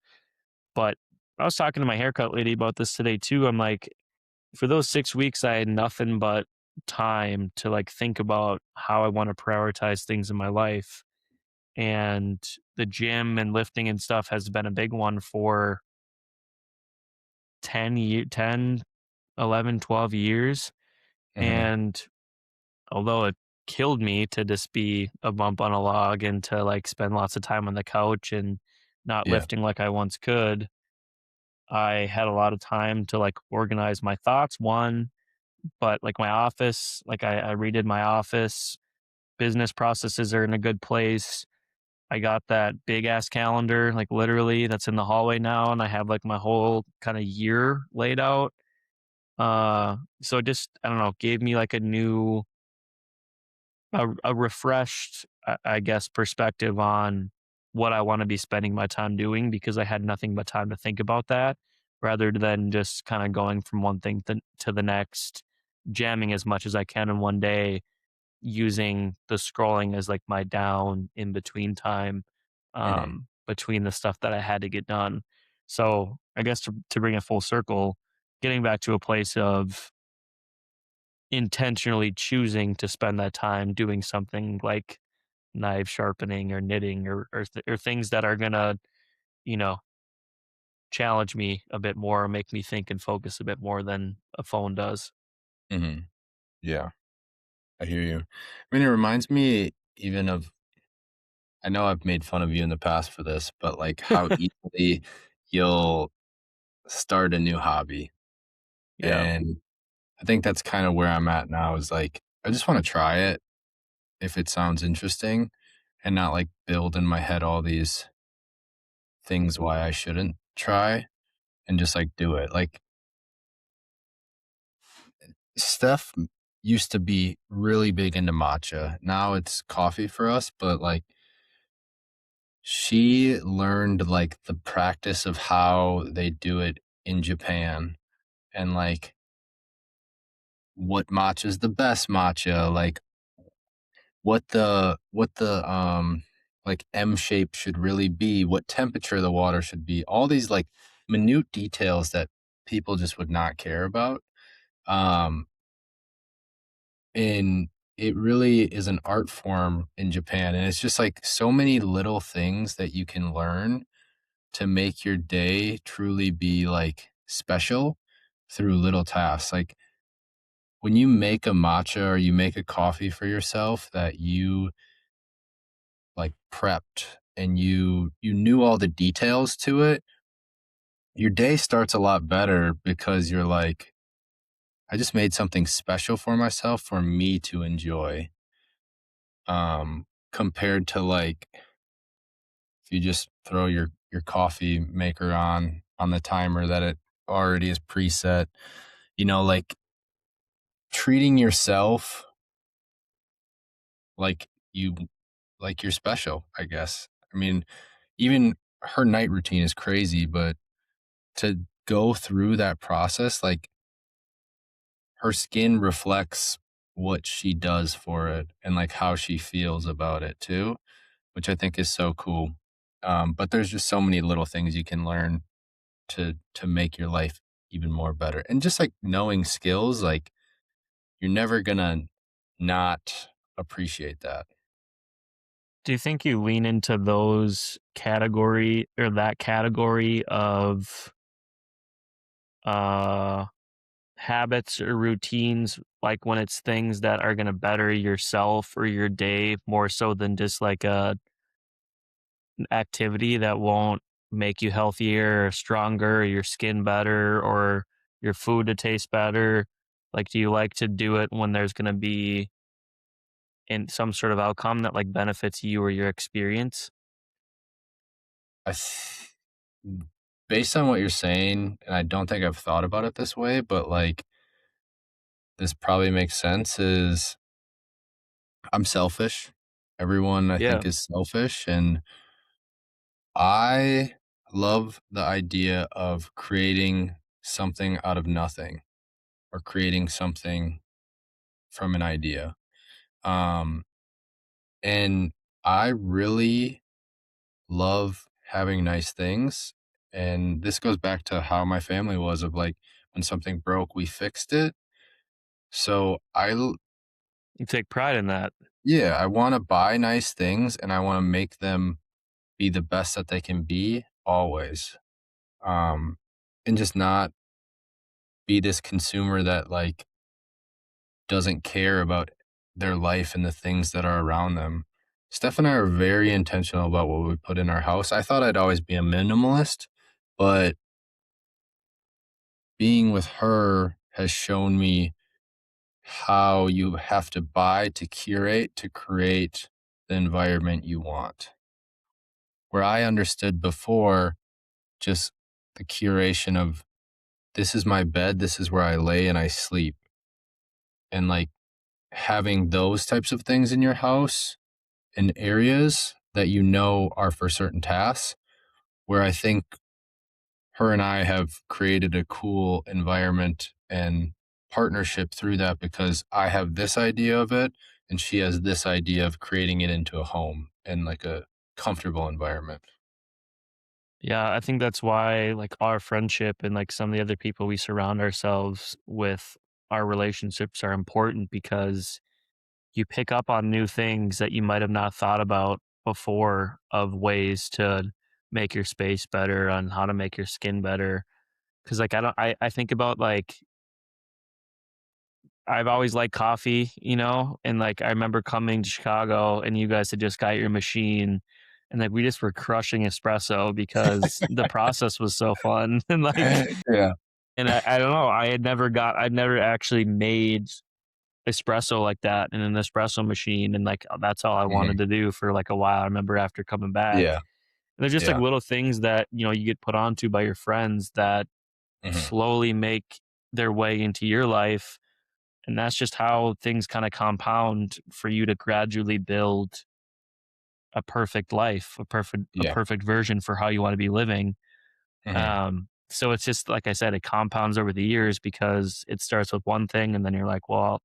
But I was talking to my haircut lady about this today too. I'm like, for those 6 weeks, I had nothing but time to like think about how I want to prioritize things in my life. And the gym and lifting and stuff has been a big one for 10, 11, 12 years. Mhm. And although it killed me to just be a bump on a log and to like spend lots of time on the couch and not Yeah. lifting like I once could, I had a lot of time to like organize my thoughts. One, but like my office, like I redid my office. Business processes are in a good place. I got that big ass calendar, like literally that's in the hallway now, and I have like my whole kind of year laid out. So it just I don't know, gave me like a refreshed, I guess, perspective on what I want to be spending my time doing because I had nothing but time to think about that rather than just kind of going from one thing to the next, jamming as much as I can in one day, using the scrolling as like my down in between time, Mhm. between the stuff that I had to get done. So I guess to bring it full circle, getting back to a place of intentionally choosing to spend that time doing something like knife sharpening or knitting or things that are gonna, you know, challenge me a bit more, or make me think and focus a bit more than a phone does. Mhm. Yeah, I hear you. I mean, it reminds me even of I know I've made fun of you in the past for this, but, like, how easily you'll start a new hobby, Yeah. and I think that's kinda where I'm at now is, like, I just wanna try it if it sounds interesting and not, like, build in my head all these things why I shouldn't try and just, like, do it. Like, Steph used to be really big into matcha. Now it's coffee for us, but, like, she learned, like, the practice of how they do it in Japan and, like, what matcha is the best matcha, like, what the like, M shape should really be, what temperature the water should be, all these, like, minute details that people just would not care about, um, and it really is an art form in Japan, and it's just, like, so many little things that you can learn to make your day truly be, like, special through little tasks, like, when you make a matcha or you make a coffee for yourself that you, like, prepped and you knew all the details to it, your day starts a lot better because you're like, "I just made something special for myself for me to enjoy," compared to, like, if you just throw your coffee maker on the timer that it already is preset, like, treating yourself like you like you're special, I guess. I mean, even her night routine is crazy, but to go through that process, like, her skin reflects what she does for it and, like, how she feels about it too, which I think is so cool. But there's just so many little things you can learn to make your life even more better. And just, like, knowing skills, like, you're never gonna not appreciate that. Do you think you lean into those category or that category of uh habits or routines, like when it's things that are going to better yourself or your day more so than just like an activity that won't make you healthier or stronger or your skin better or your food to taste better? Like, do you like to do it when there's going to be in some sort of outcome that like benefits you or your experience? I Based on what you're saying, and I don't think I've thought about it this way, but, like, this probably makes sense, is I'm selfish. Everyone, I Yeah. think, is selfish, and I love the idea of creating something out of nothing or creating something from an idea. Um, and I really love having nice things, and this goes back to how my family was of, like, when something broke, we fixed it. So You take pride in that. yeah, I wanna buy nice things, and I wanna make them be the best that they can be always. Um, and just not be this consumer that like doesn't care about their life and the things that are around them. Steph and I are very intentional about what we put in our house. I thought I'd always be a minimalist, but being with her has shown me how you have to buy to curate to create the environment you want. Where I understood before just the curation of this is my bed, this is where I lay and I sleep. And like having those types of things in your house in areas that you know are for certain tasks, where I think her and I have created a cool environment and partnership through that because I have this idea of it and she has this idea of creating it into a home and like a comfortable environment. Yeah, I think that's why like our friendship and like some of the other people we surround ourselves with, our relationships are important because you pick up on new things that you might have not thought about before of ways to make your space better, on how to make your skin better. Cause like I think about like I've always liked coffee, you know, and like I remember coming to Chicago and you guys had just got your machine and like we just were crushing espresso because the process was so fun. And like Yeah. and I don't know, I'd never actually made espresso like that in an espresso machine, and like that's all I Mhm. wanted to do for like a while. I remember after coming back. Yeah. And there's just like Yeah. little things that, you know, you get put onto by your friends that Mhm. slowly make their way into your life. And that's just how things kind of compound for you to gradually build a perfect life, a Yeah. perfect version for how you want to be living. Mhm. So it's just like I said, it compounds over the years because it starts with one thing and then you're like, well,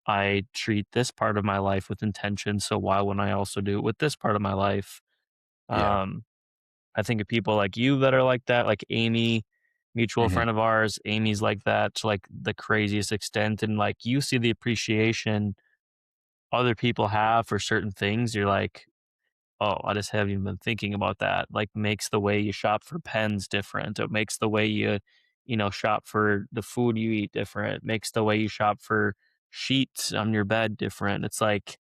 I treat this part of my life with intention, so why wouldn't I also do it with this part of my life? Yeah. Um, I think of people like you that are like that, like Amy, mutual Mhm. friend of ours. Amy's like that to like the craziest extent, and like you see the appreciation other people have for certain things. You're like, oh, I just haven't even been thinking about that. Like makes the way you shop for pens different. It makes the way you know, shop for the food you eat different. It makes the way you shop for sheets on your bed different. It's like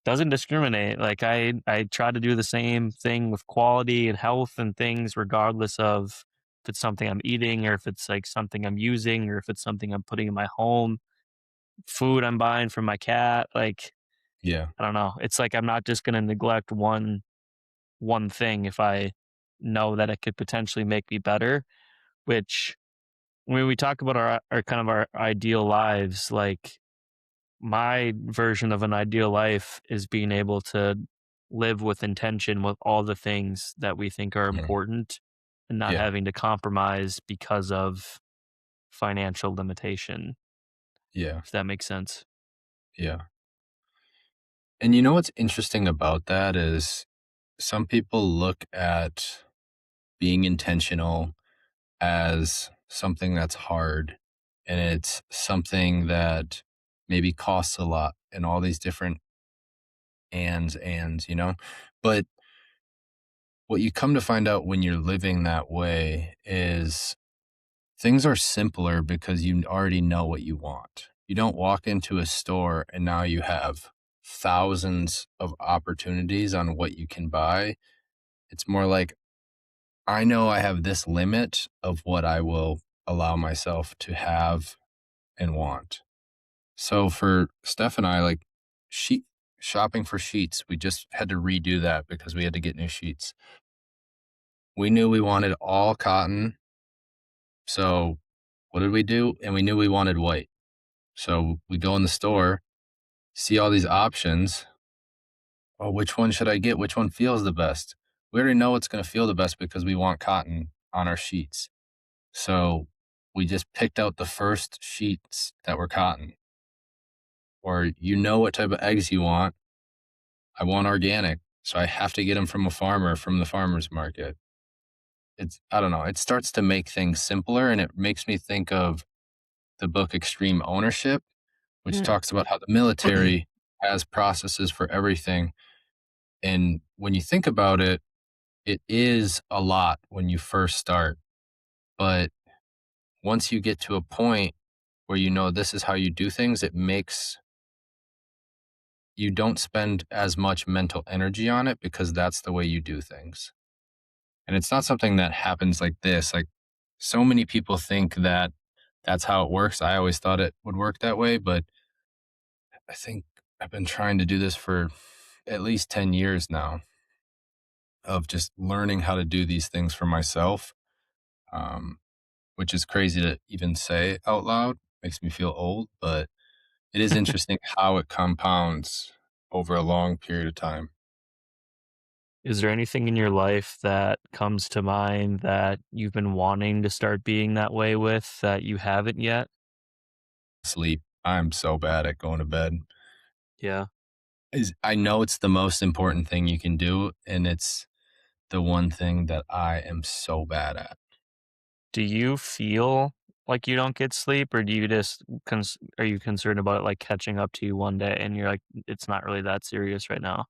doesn't discriminate. Like I try to do the same thing with quality and health and things, regardless of if it's something I'm eating or if it's like something I'm using or if it's something I'm putting in my home, food I'm buying for my cat. Like Yeah. I don't know. It's like I'm not just gonna neglect one thing if I know that it could potentially make me better. Which when we talk about our kind of our ideal lives, like my version of an ideal life is being able to live with intention with all the things that we think are Mhm. important and not Yeah. having to compromise because of financial limitation, Yeah. if that makes sense. Yeah. And you know what's interesting about that is some people look at being intentional as something that's hard and it's something that maybe costs a lot and all these different ands, you know? But what you come to find out when you're living that way is things are simpler because you already know what you want. You don't walk into a store and now you have thousands of opportunities on what you can buy. It's more like, I know I have this limit of what I will allow myself to have and want. So for Steph and I, like sheet shopping for sheets, we just had to redo that because we had to get new sheets. We knew we wanted all cotton. So what did we do? And we knew we wanted white. So we go in the store, see all these options. Oh, which one should I get? Which one feels the best? We already know it's going to feel the best because we want cotton on our sheets. So we just picked out the first sheets that were cotton. Or you know what type of eggs you want. I want organic, so I have to get them from a farmer from the farmer's market. I don't know, it starts to make things simpler and it makes me think of the book Extreme Ownership, which Mm. talks about how the military has processes for everything. And when you think about it, it is a lot when you first start. But once you get to a point where you know this is how you do things, it makes you don't spend as much mental energy on it because that's the way you do things. And it's not something that happens like this. Like, so many people think that that's how it works. I always thought it would work that way, but I think I've been trying to do this for at least 10 years now of just learning how to do these things for myself, um, which is crazy to even say out loud. Makes me feel old, but it is interesting how it compounds over a long period of time. Is there anything in your life that comes to mind that you've been wanting to start being that way with that you haven't yet? Sleep. I'm so bad at going to bed. Yeah. I know it's the most important thing you can do, and it's the one thing that I am so bad at. Do you feel like you don't get sleep, or do you just are you concerned about it like catching up to you one day and you're like, it's not really that serious right now?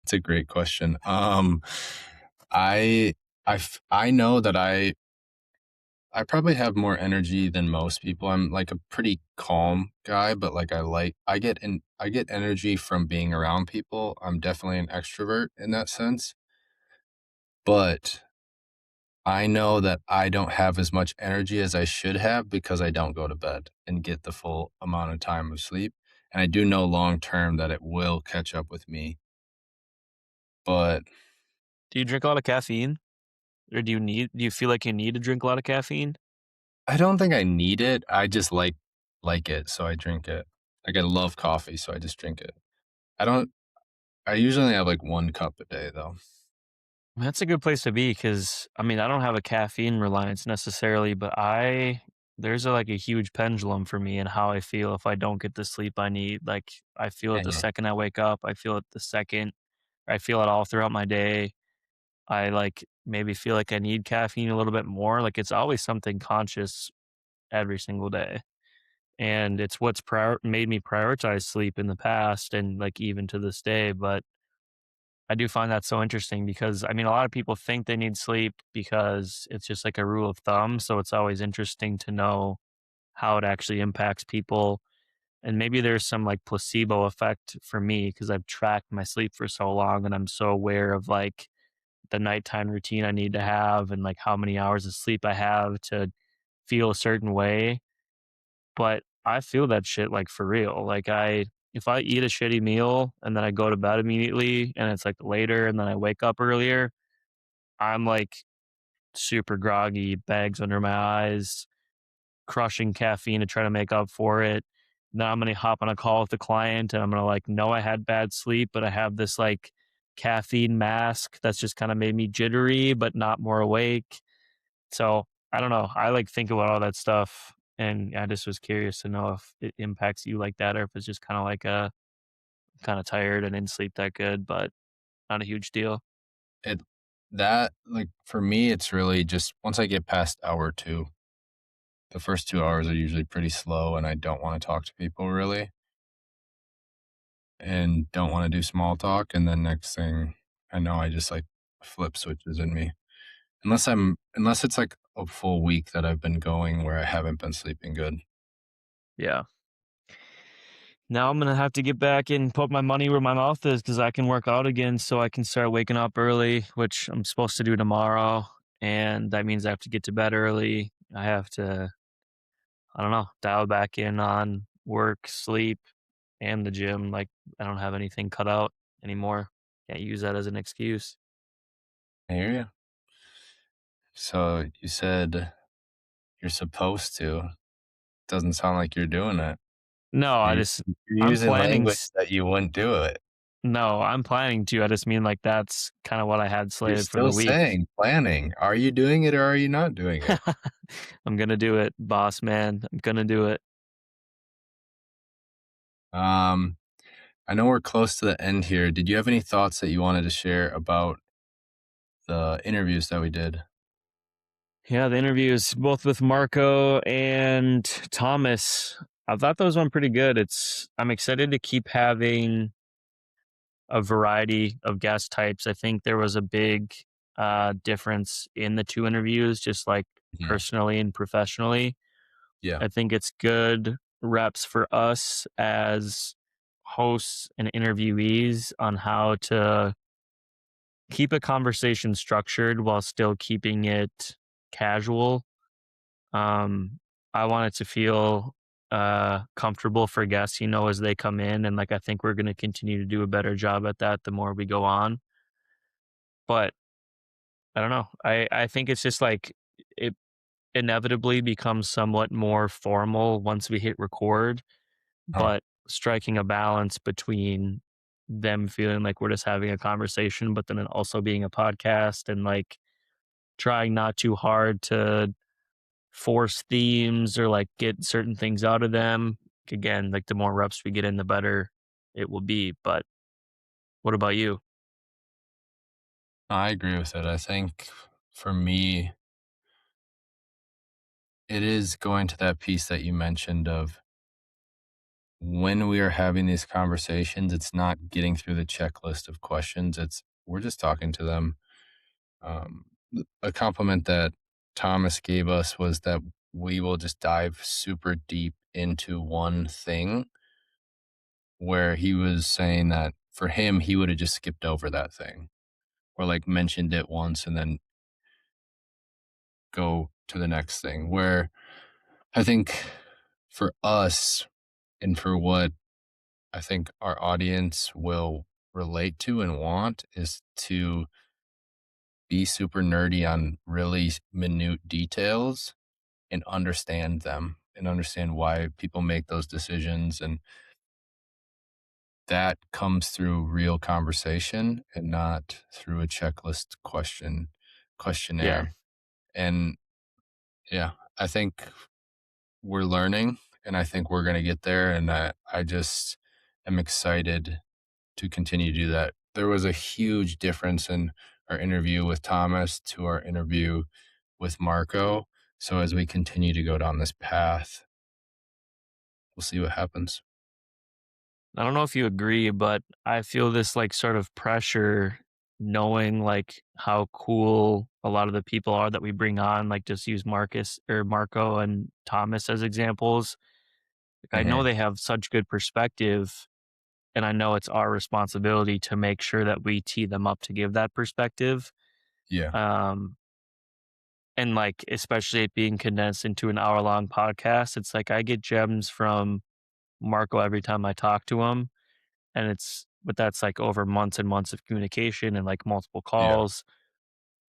It's a great question. I I know that I probably have more energy than most people. I'm like a pretty calm guy, but like I get energy from being around people. I'm definitely an extrovert in that sense. But I know that I don't have as much energy as I should have because I don't go to bed and get the full amount of time of sleep. And I do know long term that it will catch up with me. But Do you drink a lot of caffeine? Or do you feel like you need to drink a lot of caffeine? I don't think I need it. I just like it, so I drink it. Like, I love coffee, so I just drink it. I don't I usually only have like 1 cup a day though. That's a good place to be because I mean, I don't have a caffeine reliance necessarily, but there's like a huge pendulum for me in how I feel if I don't get the sleep I need. Like I feel it the Yeah. second I wake up, I feel it the second, I feel it all throughout my day. I like maybe feel like I need caffeine a little bit more. Like it's always something conscious every single day. And it's what's made me prioritize sleep in the past and like even to this day. But I do find that so interesting because I mean, a lot of people think they need sleep because it's just like a rule of thumb. So it's always interesting to know how it actually impacts people. And maybe there's some like placebo effect for me because I've tracked my sleep for so long and I'm so aware of like the nighttime routine I need to have and like how many hours of sleep I have to feel a certain way. But I feel that shit like for real. If I eat a shitty meal and then I go to bed immediately and it's like later and then I wake up earlier, I'm like super groggy, bags under my eyes, crushing caffeine to try to make up for it. Then I'm gonna hop on a call with the client and I'm gonna like know I had bad sleep, but I have this like caffeine mask that's just kind of made me jittery but not more awake. So I don't know. I like think about all that stuff, and I just was curious to know if it impacts you like that, or if it's just kind of like a kind of tired and didn't sleep that good, but not a huge deal. It that like for me it's really just once I get past hour 2, the first 2 hours are usually pretty slow and I don't wanna talk to people really and don't wanna do small talk, and then next thing I know, I just like flip switches in me. Unless it's like a full week that I've been going where I haven't been sleeping good. Yeah. Now I'm gonna have to get back and put my money where my mouth is because I can work out again, so I can start waking up early, which I'm supposed to do tomorrow, and that means I have to get to bed early. I have to, I don't know, dial back in on work, sleep, and the gym. Like I don't have anything cut out anymore. Can't use that as an excuse. I hear you. So you said you're supposed to. Doesn't sound like you're doing it. No, You're you're I'm using planning language that you wouldn't do it. no, I'm planning to. I just mean like that's kind of what I had You're slated for still the week. saying planning. Are you doing it or are you not doing it? I'm gonna do it, boss man. I'm gonna do it. Um, I know we're close to the end here. Did you have any thoughts that you wanted to share about the interviews that we did? Yeah, the interviews both with Marco and Thomas. I thought those went pretty good. I'm excited to keep having a variety of guest types. I think there was a big difference in the two interviews, just like personally and professionally. Yeah. I think it's good reps for us as hosts and interviewees on how to keep a conversation structured while still keeping it casual. I want it to feel comfortable for guests, as they come in, and like I think we're going to continue to do a better job at that the more we go on. But I don't know. I think it's just like it inevitably becomes somewhat more formal once we hit record, Huh. but striking a balance between them feeling like we're just having a conversation, but then it also being a podcast, and like trying not too hard to force themes or like get certain things out of them. Again, like the more reps we get in, the better it will be. But what about you? I agree with it. I think for me, it is going to that piece that you mentioned of when we are having these conversations, it's not getting through the checklist of questions. We're just talking to them. Um, a compliment that Thomas gave us was that we will just dive super deep into one thing, where he was saying that for him, he would have just skipped over that thing or like mentioned it once and then go to the next thing. Where I think for us and for what I think our audience will relate to and want is to be super nerdy on really minute details and understand them and understand why people make those decisions. And that comes through real conversation and not through a checklist Yeah. questionnaire. And yeah, I think we're learning and I think we're going to get there. And I just am excited to continue to do that. There was a huge difference in our interview with Thomas to our interview with Marco. So as we continue to go down this path, we'll see what happens. I don't know if you agree, but I feel this like sort of pressure knowing like how cool a lot of the people are that we bring on, like just use Marcus or Marco and Thomas as examples. Like, I know Mm-hmm. they have such good perspective, and I know it's our responsibility to make sure that we tee them up to give that perspective. Yeah. Um, and like, especially it being condensed into an hour long podcast, it's like I get gems from Marco every time I talk to him. But that's like over months and months of communication and like multiple Yeah. calls.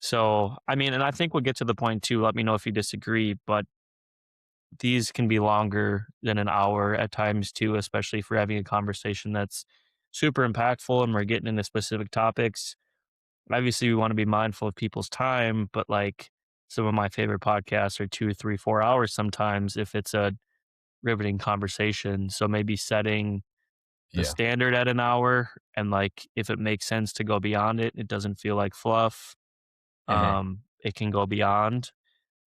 So, I mean, and I think we'll get to the point too. Let me know if you disagree, but these can be longer than an hour at times too, especially if we're having a conversation that's super impactful and we're getting into specific topics. Obviously, we want to be mindful of people's time, but like some of my favorite podcasts are 2, 3, 4 hours sometimes if it's a riveting conversation. So maybe setting the Yeah. standard at an hour, and like if it makes sense to go beyond it, it doesn't feel like fluff. Mm-hmm. It can go beyond.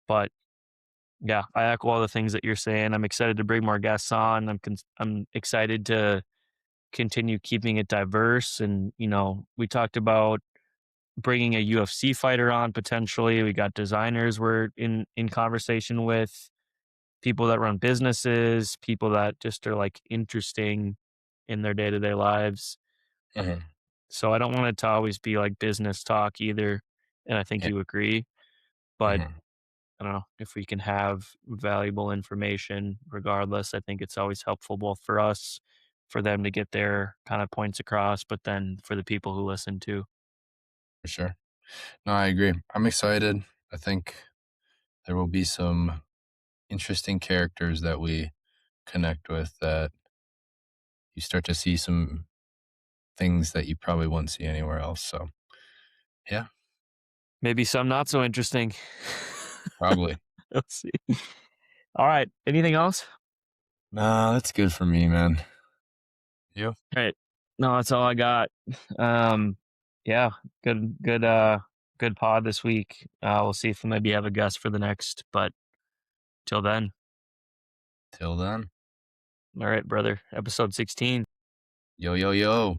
But yeah, I echo all the things that you're saying. I'm excited to bring more guests on. I'm excited to continue keeping it diverse. And we talked about bringing a UFC fighter on potentially. We got designers we're in conversation with, people that run businesses, people that just are like interesting in their day to day lives. Mm-hmm. So I don't want it to always be like business talk either. And I think Yeah. you agree. But Mm-hmm. I don't know if we can have valuable information regardless. I think it's always helpful both for us, for them to get their kind of points across, but then for the people who listen too. For sure. No, I agree. I'm excited. I think there will be some interesting characters that we connect with that you start to see some things that you probably wouldn't see anywhere else. So, yeah, Maybe some not so interesting. probably. Let's see. All right. Anything else? Nah, that's good for me, man. You? All right. No, that's all I got. Yeah, good pod this week. We'll see if we maybe have a guest for the next, but till then. Till then. All right, brother. Episode 16. Yo, yo, yo.